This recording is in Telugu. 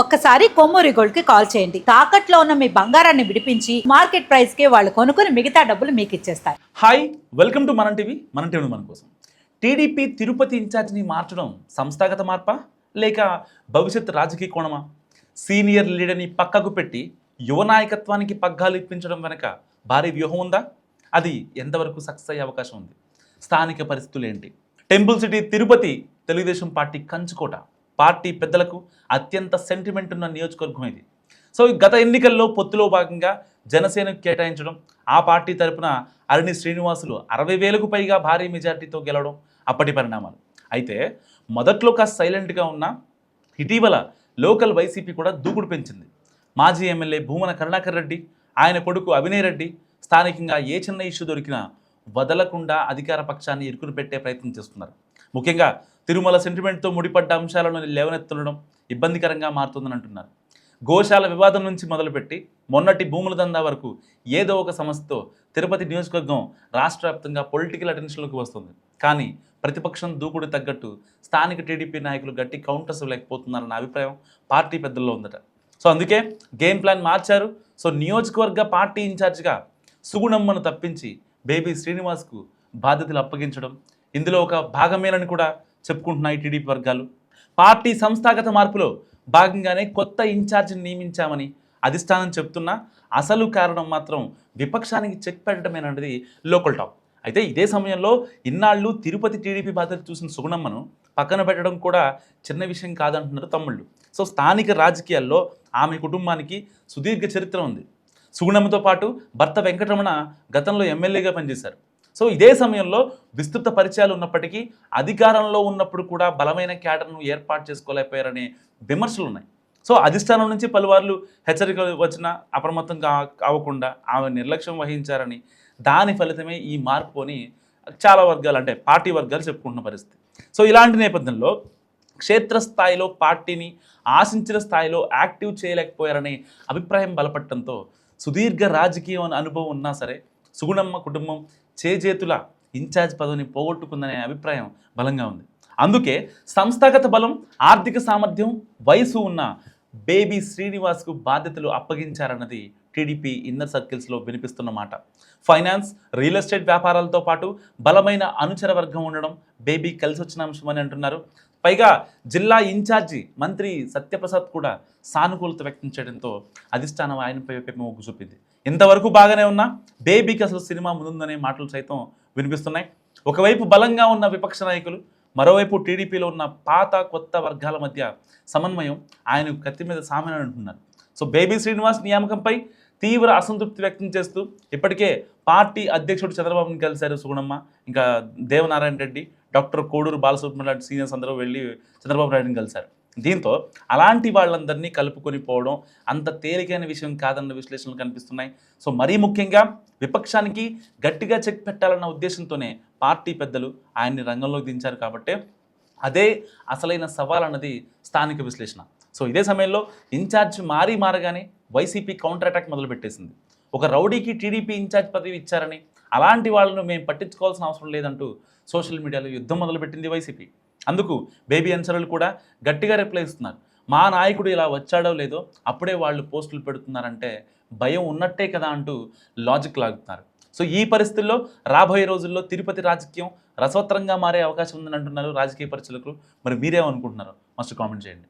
ఒక్కసారి కొమ్మూరి గోల్డ్ కి కాల్ చేయండి. తాకట్లో ఉన్న మీ బంగారాన్ని విడిపించి మార్కెట్ ప్రైస్ కి వాళ్ళు కొనుక్కుని మిగతా డబ్బులు మీకు ఇచ్చేస్తారు. హాయ్, వెల్కమ్ టు మన టీవీ మన కోసం. టీడీపీ తిరుపతి ఇన్ఛార్జిని మార్చడం సంస్థాగత మార్పా లేక భవిష్యత్ రాజకీయ కోణమా? సీనియర్ లీడర్ని పక్కకు పెట్టి యువ నాయకత్వానికి పగ్గాలు ఇప్పించడం వెనక భారీ వ్యూహం ఉందా? అది ఎంతవరకు సక్సెస్ అయ్యే అవకాశం ఉంది? స్థానిక పరిస్థితులు ఏంటి? Temple city Tirupati Telugu Desam party కంచుకోట. పార్టీ పెద్దలకు అత్యంత సెంటిమెంట్ ఉన్న నియోజకవర్గం ఇది. సో గత ఎన్నికల్లో పొత్తులో భాగంగా జనసేనకు కేటాయించడం, ఆ పార్టీ తరపున అరణి శ్రీనివాసులు 60,000కు పైగా భారీ మెజార్టీతో గెలవడం అప్పటి పరిణామాలు. అయితే మొదట్లో కాస్త సైలెంట్గా ఉన్న ఇటీవల లోకల్ వైసీపీ కూడా దూకుడు పెంచింది. మాజీ ఎమ్మెల్యే భూమన కరుణాకర్ రెడ్డి, ఆయన కొడుకు అభినయ్ రెడ్డి స్థానికంగా ఏ చిన్న ఇష్యూ దొరికినా వదలకుండా అధికార పక్షాన్ని ఇరుకుని పెట్టే ప్రయత్నం చేస్తున్నారు. ముఖ్యంగా తిరుమల సెంటిమెంట్తో ముడిపడ్డ అంశాలను లేవనెత్తడం ఇబ్బందికరంగా మారుతుందని అంటున్నారు. గోశాల వివాదం నుంచి మొదలుపెట్టి మొన్నటి భూముల దందా వరకు ఏదో ఒక సమస్యతో తిరుపతి నియోజకవర్గం రాష్ట్ర వ్యాప్తంగా పొలిటికల్ అటెన్షన్లోకి వస్తుంది. కానీ ప్రతిపక్షం దూకుడు తగ్గట్టు స్థానిక టీడీపీ నాయకులు గట్టి కౌంటర్స్ లేకపోతున్నారన్న అభిప్రాయం పార్టీ పెద్దల్లో ఉందట. సో అందుకే గేమ్ ప్లాన్ మార్చారు. సో నియోజకవర్గ పార్టీ ఇన్ఛార్జిగా సుగుణమ్మను తప్పించి బేబీ శ్రీనివాస్కు బాధ్యతలు అప్పగించడం ఇందులో ఒక భాగమేనని కూడా చెప్పుకుంటున్నాయి టీడీపీ వర్గాలు. పార్టీ సంస్థాగత మార్పులో భాగంగానే కొత్త ఇన్ఛార్జిని నియమించామని అధిష్టానం చెప్తున్నా అసలు కారణం మాత్రం విపక్షానికి చెక్ పెట్టడమేనన్నది లోకల్ టాక్. అయితే ఇదే సమయంలో ఇన్నాళ్ళు తిరుపతి టీడీపీ బాధ్యత చూసిన సుగుణమ్మను పక్కన పెట్టడం కూడా చిన్న విషయం కాదంటున్నారు తమ్ముళ్ళు. సో స్థానిక రాజకీయాల్లో ఆమె కుటుంబానికి సుదీర్ఘ చరిత్ర ఉంది. సుగుణమ్మతో పాటు భర్త వెంకటరమణ గతంలో ఎమ్మెల్యేగా పనిచేశారు. సో ఇదే సమయంలో విస్తృత పరిచయాలు ఉన్నప్పటికీ అధికారంలో ఉన్నప్పుడు కూడా బలమైన క్యాడర్ను ఏర్పాటు చేసుకోలేకపోయారనే విమర్శలు ఉన్నాయి. సో అధిష్టానం నుంచి పలువార్లు హెచ్చరికలు వచ్చినా అప్రమత్తం కావకుండా ఆమె నిర్లక్ష్యం వహించారని, దాని ఫలితమే ఈ మార్పు అని చాలా వర్గాలు అంటే పార్టీ వర్గాలు చెప్పుకుంటున్న పరిస్థితి. సో ఇలాంటి నేపథ్యంలో క్షేత్రస్థాయిలో పార్టీని ఆశించిన స్థాయిలో యాక్టివ్ చేయలేకపోయారనే అభిప్రాయం బలపడటంతో సుదీర్ఘ రాజకీయ అనుభవం ఉన్నా సరే సుగుణమ్మ కుటుంబం చేజేతుల ఇన్ఛార్జ్ పదవిని పోగొట్టుకుందనే అభిప్రాయం బలంగా ఉంది. అందుకే సంస్థాగత బలం, ఆర్థిక సామర్థ్యం, వయసు ఉన్న బేబీ శ్రీనివాస్కు బాధ్యతలు అప్పగించారన్నది టీడీపీ ఇన్నర్ సర్కిల్స్లో వినిపిస్తున్న మాట. ఫైనాన్స్, రియల్ ఎస్టేట్ వ్యాపారాలతో పాటు బలమైన అనుచర వర్గం ఉండడం బేబీ కలిసి వచ్చిన అంశం అని అంటున్నారు. పైగా జిల్లా ఇన్ఛార్జి మంత్రి సత్యప్రసాద్ కూడా సానుకూలత వ్యక్తం చేయడంతో అధిష్టానం ఆయనపై మొగ్గు చూపింది. ఇంతవరకు బాగానే ఉన్నా బేబీకి అసలు సినిమా ముందుందనే మాటలు సైతం వినిపిస్తున్నాయి. ఒకవైపు బలంగా ఉన్న విపక్ష నాయకులు, మరోవైపు టీడీపీలో ఉన్న పాత కొత్త వర్గాల మధ్య సమన్వయం ఆయన కత్తి మీద సామాన్యం అంటున్నారు. సో బేబీ శ్రీనివాస్ నియామకంపై తీవ్ర అసంతృప్తి వ్యక్తం చేస్తూ ఇప్పటికే పార్టీ అధ్యక్షుడు చంద్రబాబుని కలిశారు సుగుణమ్మ, ఇంకా దేవనారాయణ రెడ్డి, డాక్టర్ కోడూరు బాలసుబ్రహ్మణ్యం లాంటి సీనియర్స్ అందరూ వెళ్ళి చంద్రబాబు నాయుడుని కలిశారు. దీంతో అలాంటి వాళ్ళందరినీ కలుపుకొని పోవడం అంత తేలికైన విషయం కాదన్న విశ్లేషణలు కనిపిస్తున్నాయి. సో మరీ ముఖ్యంగా విపక్షానికి గట్టిగా చెక్ పెట్టాలన్న ఉద్దేశంతోనే పార్టీ పెద్దలు ఆయన్ని రంగంలోకి దించారు కాబట్టి అదే అసలైన సవాల్ అన్నది స్థానిక విశ్లేషణ. సో ఇదే సమయంలో ఇన్ఛార్జ్ మారగానే వైసీపీ కౌంటర్ అటాక్ మొదలుపెట్టేసింది. ఒక రౌడీకి టీడీపీ ఇన్ఛార్జ్ పదవి ఇచ్చారని, అలాంటి వాళ్ళను మేము పట్టించుకోవాల్సిన అవసరం లేదంటూ సోషల్ మీడియాలో యుద్ధం మొదలుపెట్టింది వైసీపీ. అందుకు బేబీ అనుచరులు కూడా గట్టిగా రిప్లై ఇస్తున్నారు. మా నాయకుడు ఇలా వచ్చాడో లేదో అప్పుడే వాళ్ళు పోస్టులు పెడుతున్నారంటే భయం ఉన్నట్టే కదా అంటూ లాజిక్ లాగుతున్నారు. సో ఈ పరిస్థితుల్లో రాబోయే రోజుల్లో తిరుపతి రాజకీయం రసవత్తరంగా మారే అవకాశం ఉందని అంటున్నారు రాజకీయ పరిశీలకులు. మరి మీరేమనుకుంటున్నారు? మస్ట్ కామెంట్ చేయండి.